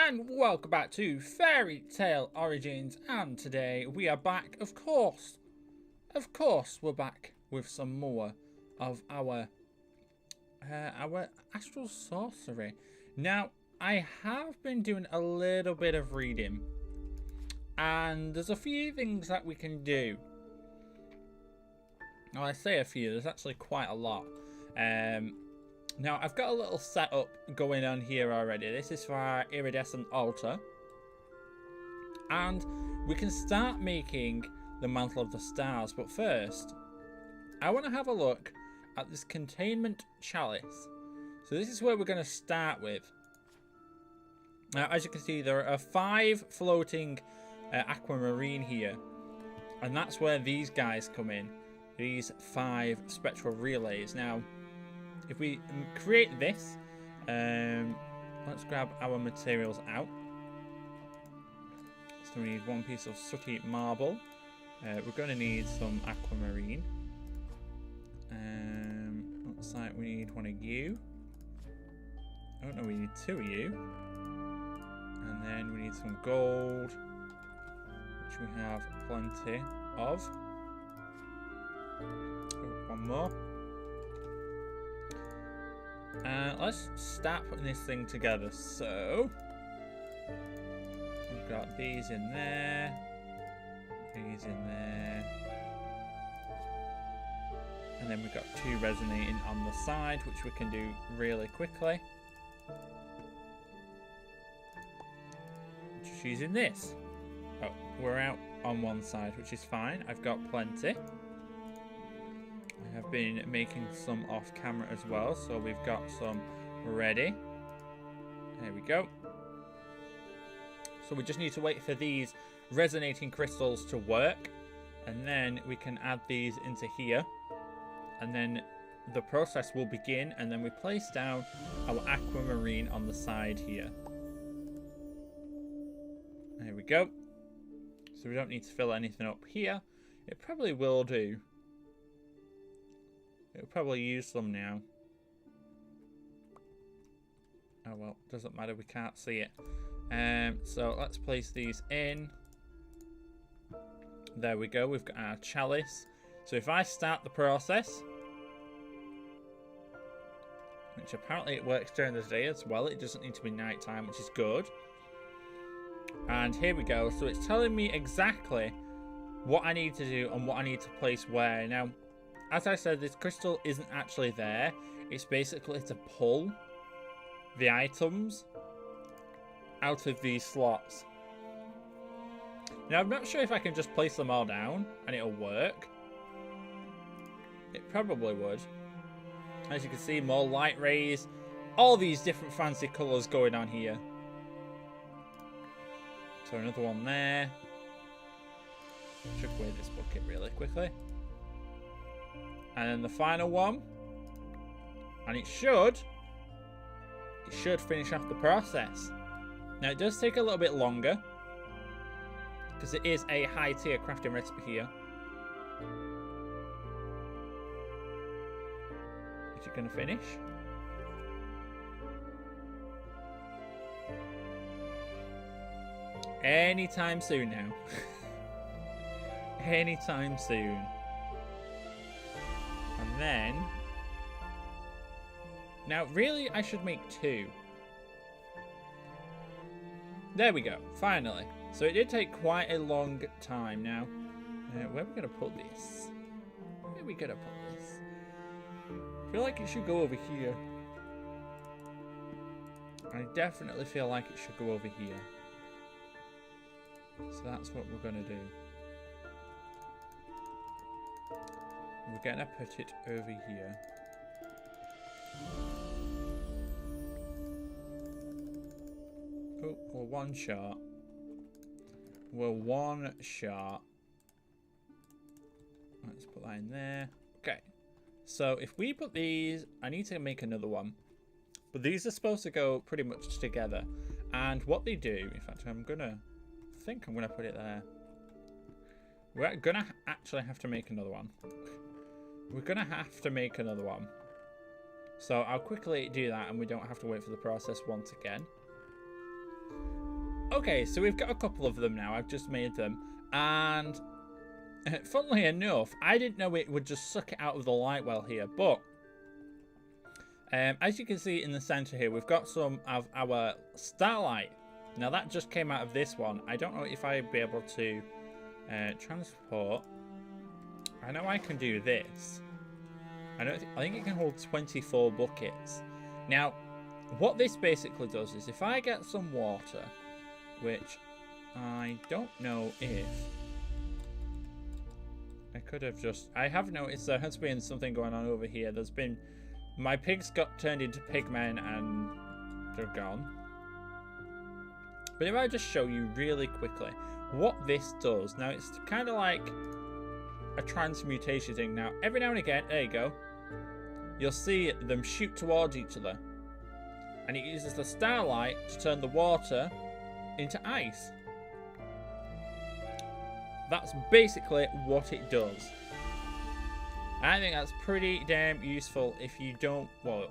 And welcome back to FairyTail Origins, and today we are back, of course, we're back with some more of our astral sorcery. Now, I have been doing a little bit of reading, and there's a few things that we can do. Now, I say a few, there's actually quite a lot. Now, I've got a little setup going on here already. This is for our iridescent altar. And we can start making the Mantle of the Stars. But first, I want to have a look at this Containment Chalice. So this is where we're going to start with. Now, as you can see, there are 5 floating aquamarine here. And that's where these guys come in. These 5 Spectral Relays. Now, if we create this, let's grab our materials out. So we need 1 piece of sooty marble. We're going to need some aquamarine. Looks like we need 1 of you. Oh no, we need 2 of you. And then we need some gold, which we have plenty of. Oh, 1 more. Let's start putting this thing together. So we've got these in there, these in there, and then we've got 2 resonating on the side, which we can do really quickly. Just using this. Oh, we're out on 1 side, which is fine. I've got plenty. I've been making some off camera as well, so we've got some ready. There we go. So we just need to wait for these resonating crystals to work, and then we can add these into here, and then the process will begin, and then we place down our aquamarine on the side here. There we go. So we don't need to fill anything up here. It probably will do. It'll probably use them now. Oh well, doesn't matter, we can't see it. So let's place these in. There we go, we've got our chalice. So if I start the process, which apparently it works during the day as well, it doesn't need to be nighttime, which is good. And here we go, so it's telling me exactly what I need to do and what I need to place where. Now, as I said, this crystal isn't actually there. It's basically to pull the items out of these slots. Now, I'm not sure if I can just place them all down and it'll work. It probably would. As you can see, more light rays. All these different fancy colours going on here. So another one there. Chuck away this bucket really quickly. And then the final one, and it should finish off the process. Now it does take a little bit longer because it is a high tier crafting recipe here. Is it going to finish? Anytime soon now. Anytime soon. And then, now really I should make 2. There we go, finally. So it did take quite a long time. Now, where are we going to put this? Where are we going to put this? I feel like it should go over here. I definitely feel like it should go over here. So that's what we're going to do. We're going to put it over here. Oh, we're 1 short. We're 1 short. Let's put that in there. Okay. So if we put these, I need to make another one. But these are supposed to go pretty much together. And what they do, in fact, I think I'm going to put it there. We're going to actually have to make another one. We're going to have to make another one. So I'll quickly do that and we don't have to wait for the process once again. Okay, so we've got a couple of them now. I've just made them. And funnily enough, I didn't know it would just suck it out of the light well here. But as you can see in the center here, we've got some of our starlight. Now that just came out of this one. I don't know if I'd be able to transport. I know I can do this. I think it can hold 24 buckets. Now, what this basically does is if I get some water, which I don't know if I could have just... I have noticed there has been something going on over here. There's been... My pigs got turned into pigmen and they're gone. But if I just show you really quickly what this does. Now, it's kind of like a transmutation thing. Now, every now and again, there you go. You'll see them shoot towards each other. And it uses the starlight to turn the water into ice. That's basically what it does. I think that's pretty damn useful if you don't... Well,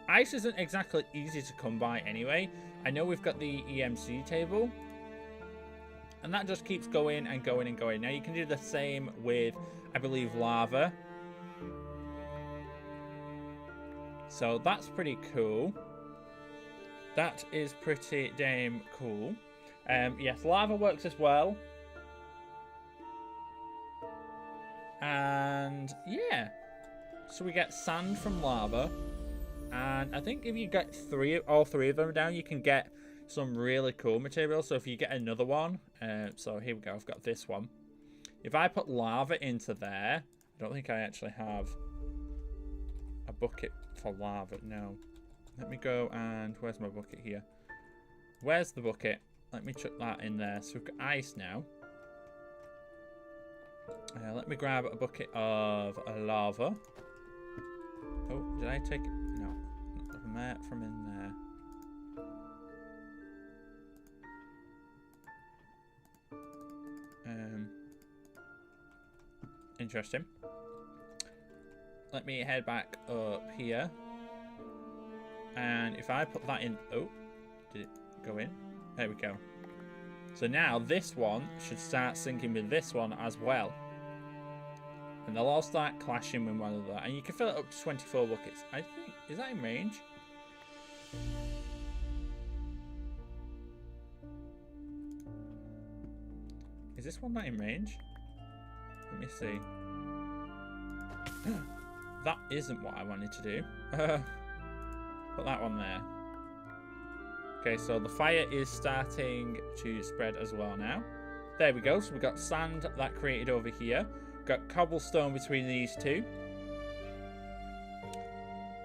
ice isn't exactly easy to come by anyway. I know we've got the EMC table. And that just keeps going and going and going. Now you can do the same with, I believe, lava. So that's pretty cool. That is pretty damn cool. Yes, lava works as well. And yeah, so we get sand from lava, and I think if you get all three of them down, you can get some really cool material. So if you get another one, so here we go, I've got this one. If I put lava into there, I don't think I actually have a bucket for lava. No, let me go, and where's my bucket here? Where's the bucket? Let me chuck that in there. So we've got ice now. Let me grab a bucket of lava. Oh, did I take it? No, not from in there. Interesting. Let me head back up here. And if I put that in... Oh, did it go in? There we go. So now this one should start syncing with this one as well. And they'll all start clashing with one another. And you can fill it up to 24 buckets. I think... Is that in range? Is this one not in range? Let me see. That isn't what I wanted to do. Put that one there. Okay, so the fire is starting to spread as well now. There we go. So we've got sand that created over here. Got cobblestone between these two.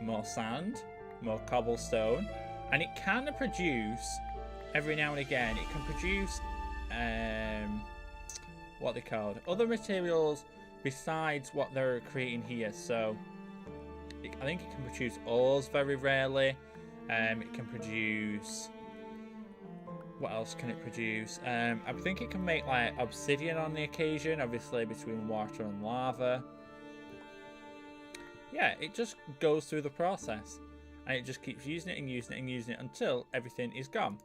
More sand. More cobblestone. And it can produce, every now and again, it can produce, what are they called? Other materials besides what they're creating here. So, I think it can produce ores very rarely. It can produce... What else can it produce? I think it can make like obsidian on the occasion, obviously between water and lava. Yeah, it just goes through the process. And it just keeps using it and using it and using it until everything is gone.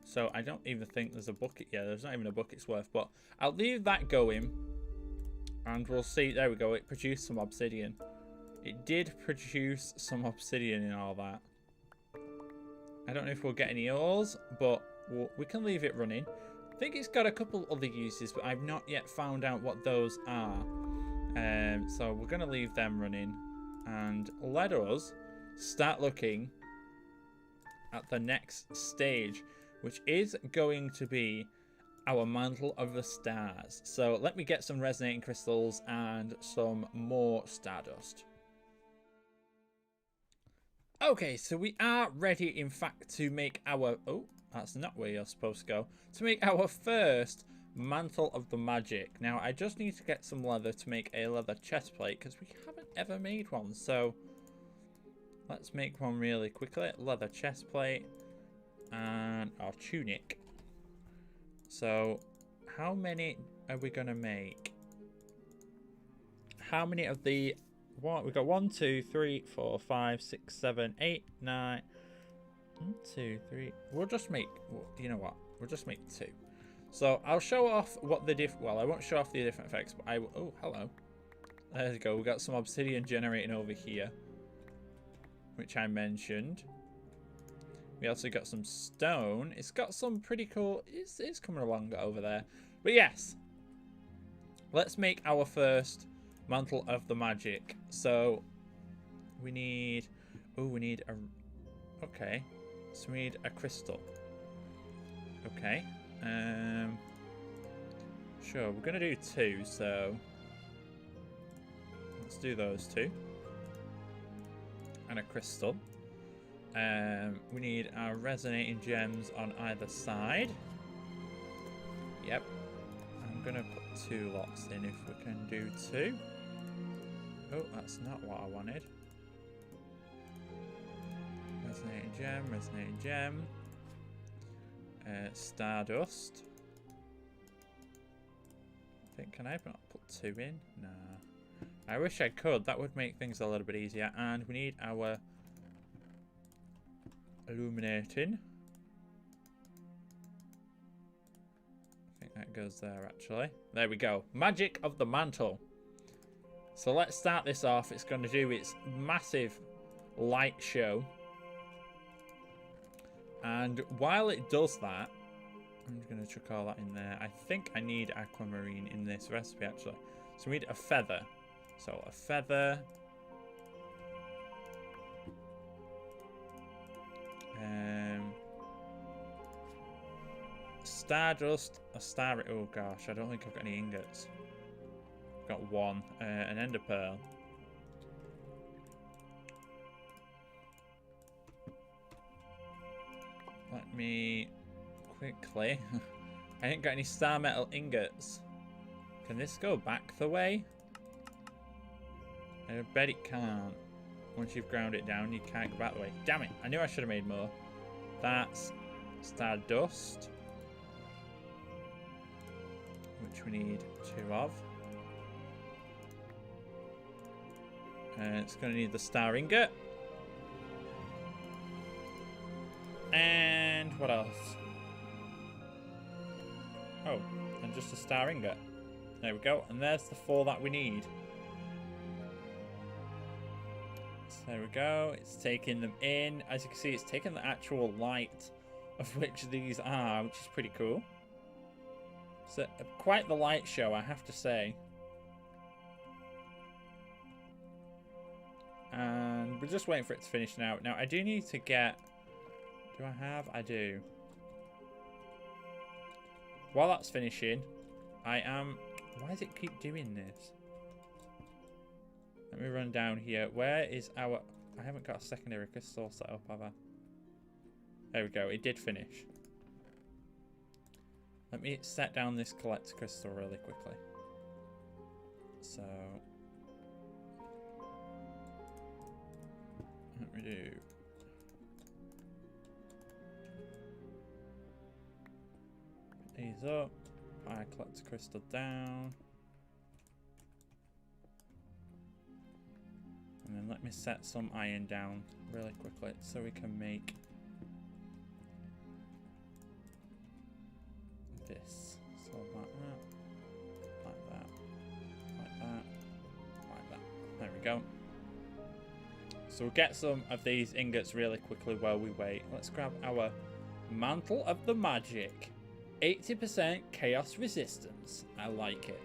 So I don't even think there's a bucket. Yeah, there's not even a bucket's worth. But I'll leave that going. And we'll see. There we go. It produced some obsidian. It did produce some obsidian in all that. I don't know if we'll get any ores, but we can leave it running. I think it's got a couple other uses, but I've not yet found out what those are. So we're going to leave them running. And let us start looking at the next stage, which is going to be our Mantle of the Stars. So let me get some resonating crystals and some more stardust. Okay, so we are ready, in fact, to make our... Oh, that's not where you're supposed to go. To make our first Mantle of the Magic. Now, I just need to get some leather to make a leather chest plate, because we haven't ever made one. So, let's make one really quickly. Leather chest plate and our tunic. So, how many are we going to make? How many of the... What? We've got 1, 2, 3, 4, 5, 6, 7, 8, 9... 1, 2, 3. We'll just make, you know what? We'll just make 2. So I'll show off what the well, I won't show off the different effects, but I will. Oh, hello. There we go. We've got some obsidian generating over here, which I mentioned. We also got some stone. It's got some pretty cool. It's coming along over there. But yes, let's make our first Mantle of the Magic. So we need. Oh, we need a. Okay, so we need a crystal. Okay. Sure, we're gonna do 2. So let's do those 2 and a crystal. We need our resonating gems on either side. Yep. I'm gonna put 2 lots in if we can do 2. Oh, that's not what I wanted. Resonating gem, resonating gem. Stardust. I think, can I not put 2 in? Nah. I wish I could. That would make things a little bit easier. And we need our illuminating. I think that goes there actually. There we go. Magic of the Mantle. So let's start this off. It's going to do its massive light show. And while it does that, I'm just going to chuck all that in there. I think I need aquamarine in this recipe actually. So we need a feather. So a feather. Stardust, a star. Oh gosh, I don't think I've got any ingots. I've got 1. An ender pearl. Let me quickly. I ain't got any star metal ingots. Can this go back the way? I bet it can't. Once you've ground it down, you can't go back the way. Damn it! I knew I should have made more. That's stardust, which we need 2 of. It's going to need the star ingot. And what else? Oh, and just a star ingot. There we go. And there's the 4 that we need. So there we go. It's taking them in. As you can see, it's taking the actual light of which these are, which is pretty cool. So quite the light show, I have to say. And we're just waiting for it to finish now. Now, I do need to get... Do I have? I do. While that's finishing, I am... Why does it keep doing this? Let me run down here. Where is our... I haven't got a secondary crystal set up, have I? There we go. It did finish. Let me set down this collect crystal really quickly. So... Let me do... Put these up. I collect a crystal down. And then let me set some iron down really quickly so we can make this. So like that, like that, like that, like that. There we go. So we'll get some of these ingots really quickly while we wait. Let's grab our Mantle of the Magic. 80% chaos resistance. I like it.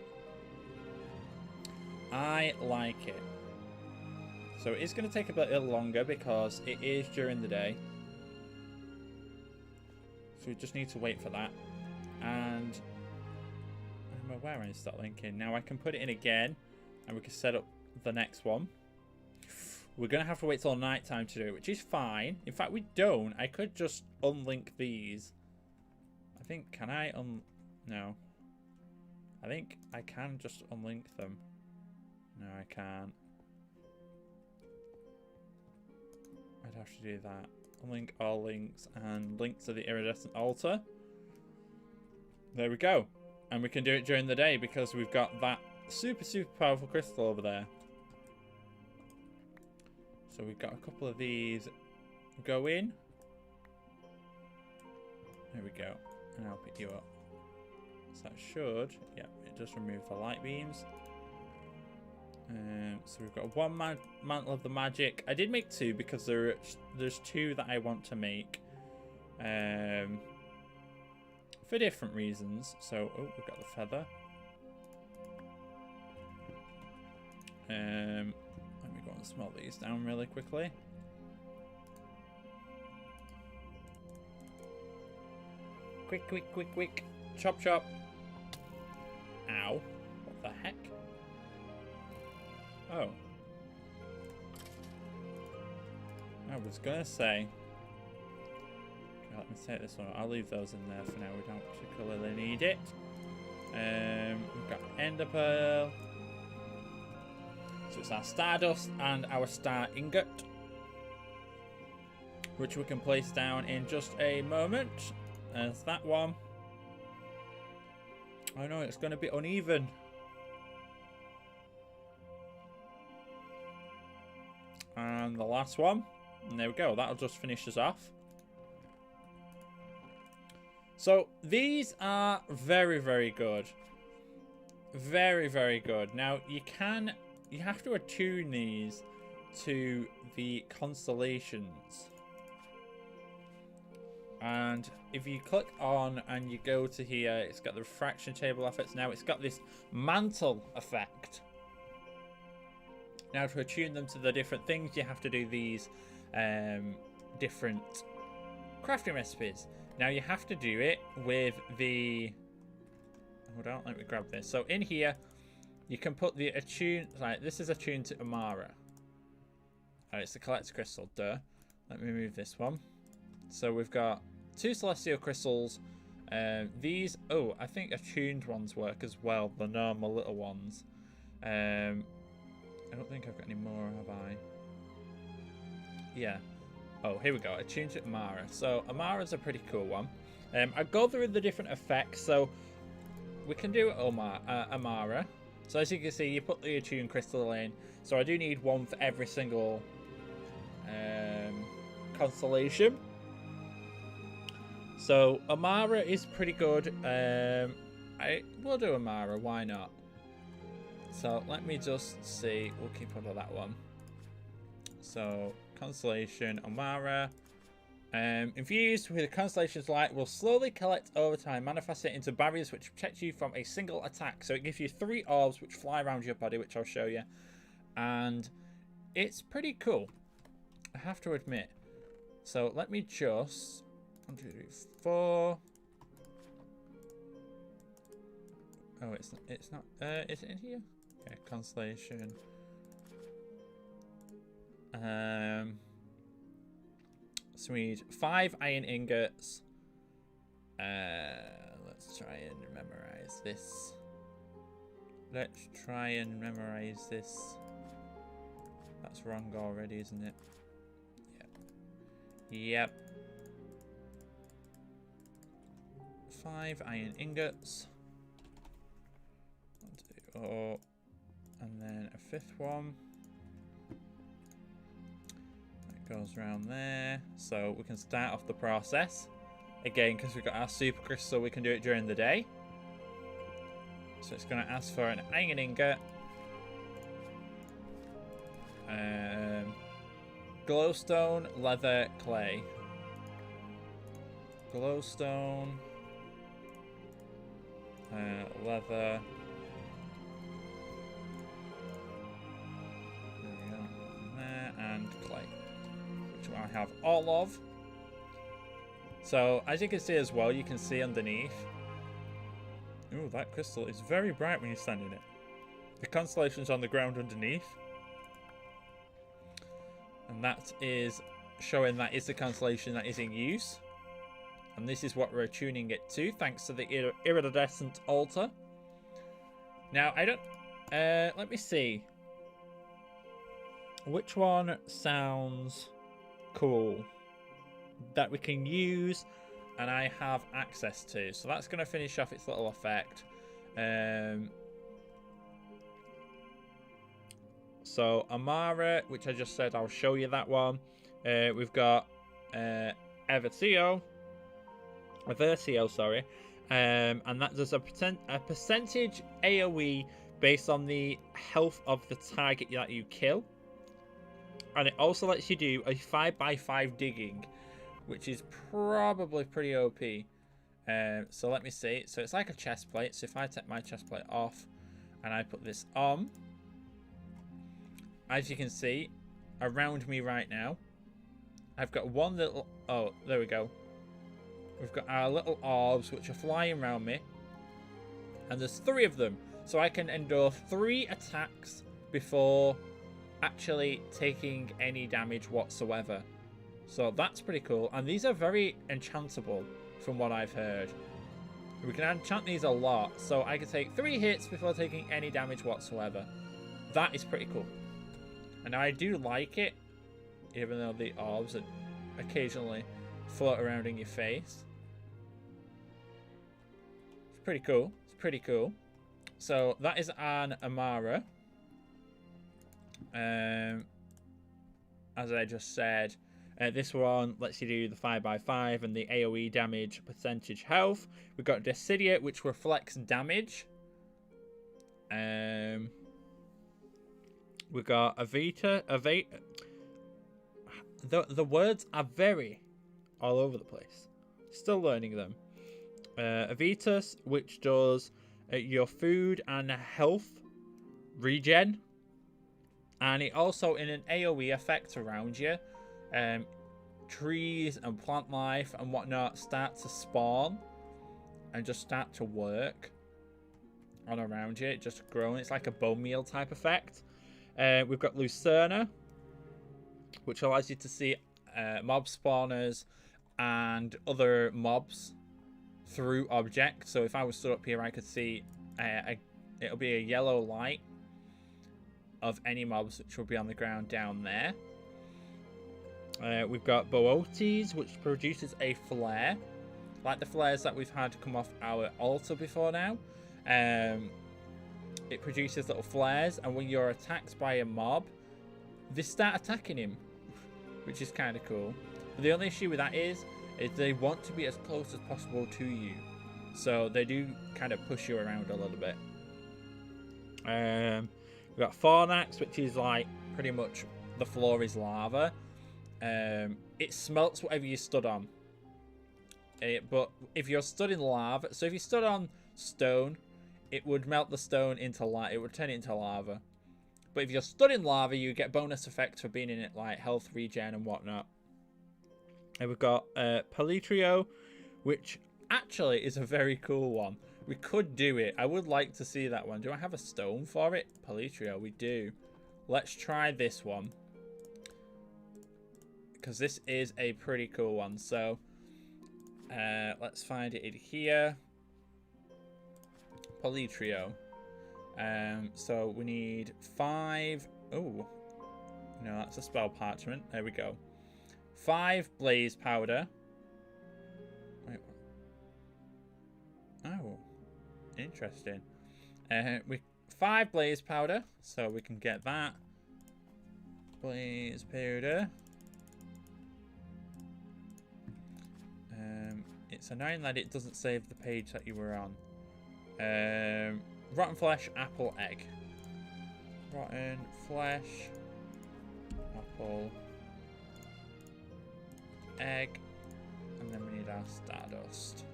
I like it. So it's going to take a bit longer because it is during the day. So we just need to wait for that. And I'm aware I need to start linking. Now I can put it in again and we can set up the next one. We're going to have to wait till night time to do it, which is fine. In fact, we don't. I could just unlink these. I think, can I no. I think I can just unlink them. No, I can't. I'd have to do that. Unlink all links and link to the iridescent altar. There we go. And we can do it during the day because we've got that super, super powerful crystal over there. So we've got a couple of these go in. There we go. And I'll pick you up. So that should, yeah, it does remove the light beams. So we've got one Mantle of the Magic. I did make two because there's two that I want to make. For different reasons. So, oh, we've got the feather. Let me go and smelt these down really quickly. Quick, quick, quick, quick. Chop, chop. Ow. What the heck? Oh. I was gonna say. Okay, let me take this one. I'll leave those in there for now. We don't particularly need it. We've got Ender Pearl. So it's our Stardust and our Star Ingot, which we can place down in just a moment. There's that one. Oh no, it's going to be uneven. And the last one. And there we go. That'll just finish us off. So these are very, very good. Very, very good. Now you have to attune these to the constellations. And if you click on and you go to here, it's got the refraction table effects. Now it's got this mantle effect. Now to attune them to the different things, you have to do these different crafting recipes. Now you have to do it with the... Hold on, let me grab this. So in here, you can put the attune... Right, this is attuned to Amara. Oh, it's the collector crystal, duh. Let me move this one. So we've got 2 celestial crystals. These, oh, I think attuned ones work as well, the normal little ones. I don't think I've got any more, have I? Yeah. Oh, here we go. Attuned to Amara. So Amara's a pretty cool one. I go through the different effects. So we can do Amara. So as you can see, you put the attuned crystal in. So I do need one for every single constellation. So Amara is pretty good. I will do Amara, why not? So let me just see. We'll keep on to that one. So constellation Amara. Infused with the constellation's light will slowly collect over time, manifesting into barriers which protect you from a single attack. So it gives you 3 orbs which fly around your body, which I'll show you. And it's pretty cool, I have to admit. So let me just... 1, 2, 3, 4. Oh, it's not. Is it in here? Okay, constellation. So we need 5 iron ingots. Let's try and memorize this. Let's try and memorize this. That's wrong already, isn't it? Yep. Yep. 5 iron ingots. 1, 2, oh, and then a 5th one. That goes around there. So we can start off the process. Again, because we've got our super crystal, we can do it during the day. So it's going to ask for an iron ingot. Glowstone, leather, clay. Glowstone. Leather. There we go. There, and clay. Which I have all of. So, as you can see as well, you can see underneath. Ooh, that crystal is very bright when you stand in it. The constellation's on the ground underneath. And that is showing that is the constellation that is in use. And this is what we're tuning it to, thanks to the iridescent altar. Now, I don't... let me see. Which one sounds cool that we can use and I have access to? So that's going to finish off its little effect. So Amara, which I just said, I'll show you that one. We've got Evertio. Versio, sorry. And that does a percentage AoE based on the health of the target that you kill. And it also lets you do a 5x5 digging, which is probably pretty OP. So let me see. So it's like a chest plate. So if I take my chest plate off and I put this on, as you can see around me right now, I've got one little... Oh, there we go. We've got our little orbs which are flying around me. And there's 3 of them. So I can endure 3 attacks before actually taking any damage whatsoever. So that's pretty cool. And these are very enchantable from what I've heard. We can enchant these a lot. So I can take 3 hits before taking any damage whatsoever. That is pretty cool. And I do like it. Even though the orbs occasionally float around in your face. It's pretty cool. It's pretty cool. So that is an Amara. As I just said, this one lets you do the 5x5 and the AoE damage percentage health. We've got Decidia, which reflects damage. We've got Avita. The words are very all over the place. Still learning them. Avitus, which does your food and health regen. And it also, in an AoE effect around you, trees and plant life and whatnot start to spawn and just start to work on around you. It just growing. It's like a bone meal type effect. We've got Lucerna, which allows you to see mob spawners and other mobs through objects. So if I was stood up here, I could see it'll be a yellow light of any mobs which will be on the ground down there. We've got Bootes, which produces a flare, like the flares that we've had come off our altar before now. It produces little flares, and when you're attacked by a mob, they start attacking him, which is kind of cool. But the only issue with that is they want to be as close as possible to you, so they do kind of push you around a little bit. We've got Fornax, which is like pretty much the floor is lava. It smelts whatever you stood on. But if you're stood in lava, so if you stood on stone, it would melt the stone into lava. It would turn it into lava. But if you're stood in lava, you get bonus effects for being in it, like health regen and whatnot. And we've got Palitrio, which actually is a very cool one. We could do it. I would like to see that one. Do I have a stone for it? Palitrio, we do. Let's try this one, because this is a pretty cool one. So let's find it in here. Palitrio. So we need 5. Oh, no, that's a spell parchment. There we go. 5 blaze powder. Wait. Oh, interesting. 5 blaze powder, so we can get that. Blaze powder. It's annoying that it doesn't save the page that you were on. Rotten flesh, apple, egg. Rotten flesh, apple, egg, and then we need our stardust.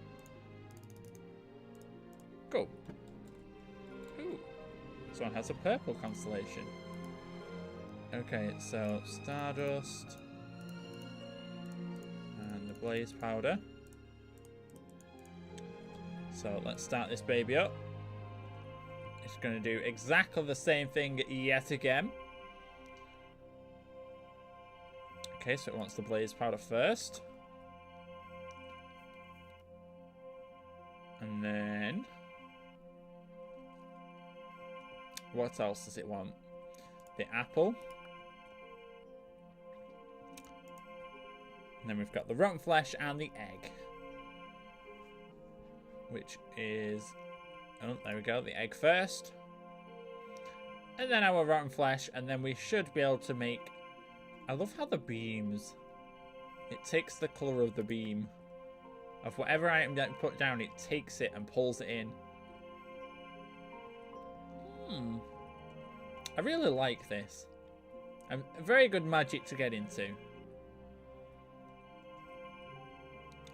Go. Ooh, this one has a purple constellation. Okay, so stardust and the blaze powder. So let's start this baby up. It's going to do exactly the same thing yet again. Okay, so it wants the blaze powder first. And then... what else does it want? The apple. And then we've got the rotten flesh and the egg. Which is... oh, there we go. The egg first. And then our rotten flesh. And then we should be able to make... I love how the beams... it takes the colour of the beam of whatever item that you put down, it takes it and pulls it in. I really like this. A very good magic to get into.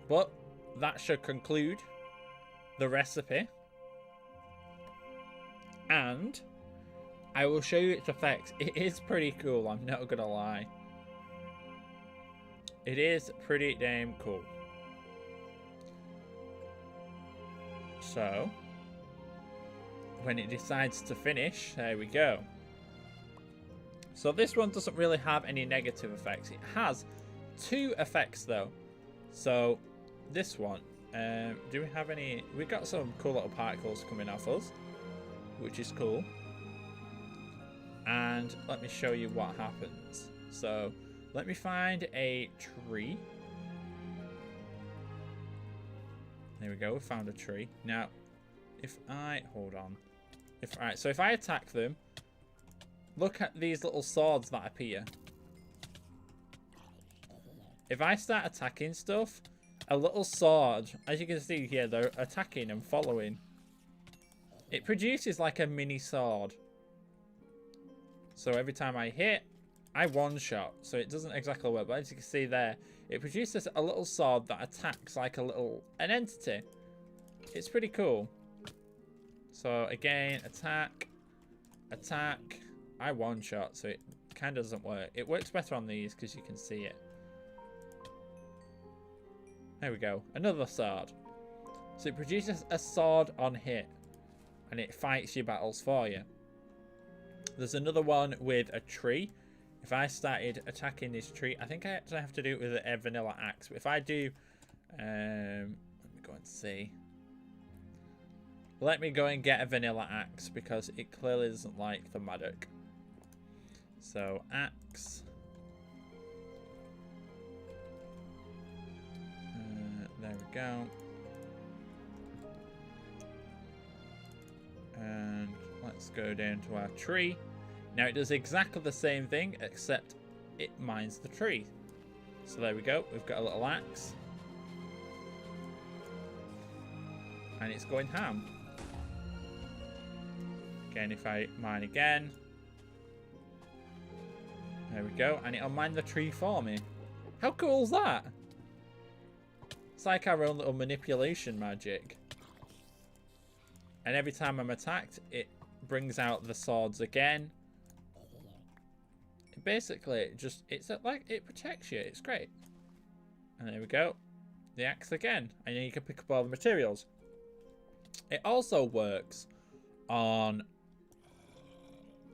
But that should conclude the recipe. And I will show you its effects. It is pretty cool, I'm not gonna lie. It is pretty damn cool. So, when it decides to finish, there we go. So this one doesn't really have any negative effects. It has 2 effects though. So this one, do we have any? We got some cool little particles coming off us, which is cool. And let me show you what happens. So let me find a tree. There we go, we found a tree. Now, if I, hold on. Alright, so if I attack them, look at these little swords that appear. If I start attacking stuff, a little sword, as you can see here, they're attacking and following. It produces like a mini sword. So every time I hit, I one-shot. So it doesn't exactly work, but as you can see there, it produces a little sword that attacks like an entity. It's pretty cool. So again, attack, I one-shot, so it kind of doesn't work. It works better on these because you can see it. There we go, another sword. So it produces a sword on hit, and it fights your battles for you. There's another one with a tree. If I started attacking this tree, I think I actually have to do it with a vanilla axe. But if I do, let me go and see. Let me go and get a vanilla axe because it clearly doesn't like the magic. So axe. There we go. And let's go down to our tree. Now it does exactly the same thing, except it mines the tree. So there we go. We've got a little axe. And it's going ham. Again, if I mine again. There we go. And it'll mine the tree for me. How cool is that? It's like our own little manipulation magic. And every time I'm attacked, it brings out the swords again. Basically, it's like it protects you. It's great. And there we go. The axe again. And then you can pick up all the materials. It also works on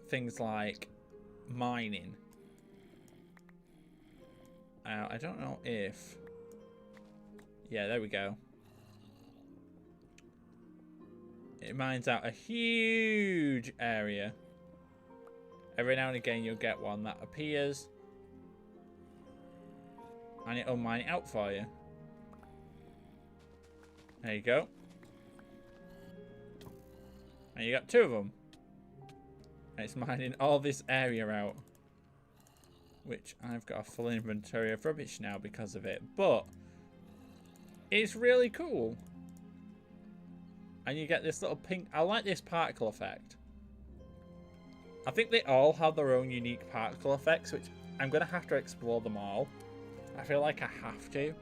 things like mining. I don't know if... Yeah, there we go. It mines out a huge area. Every now and again you'll get one that appears. And it'll mine it out for you. There you go. And you got 2 of them. And it's mining all this area out. Which I've got a full inventory of rubbish now because of it. But it's really cool. And you get this little pink... I like this particle effect. I think they all have their own unique particle effects, which I'm going to have to explore them all. I feel like I have to.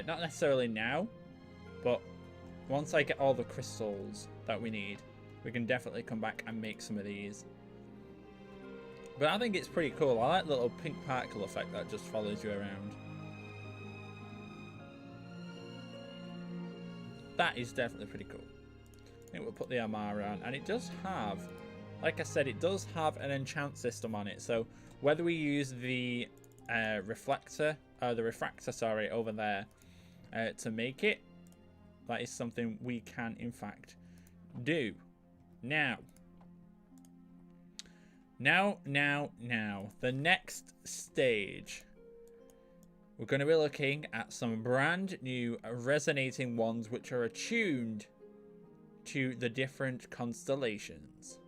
Not necessarily now, but once I get all the crystals that we need, we can definitely come back and make some of these. But I think it's pretty cool. I like the little pink particle effect that just follows you around. That is definitely pretty cool. I think we'll put the armor on. And it does have, like I said, it does have an enchant system on it. So whether we use the refractor, sorry, over there to make it, that is something we can, in fact, do. Now, the next stage, we're going to be looking at some brand new resonating ones which are attuned to the different constellations.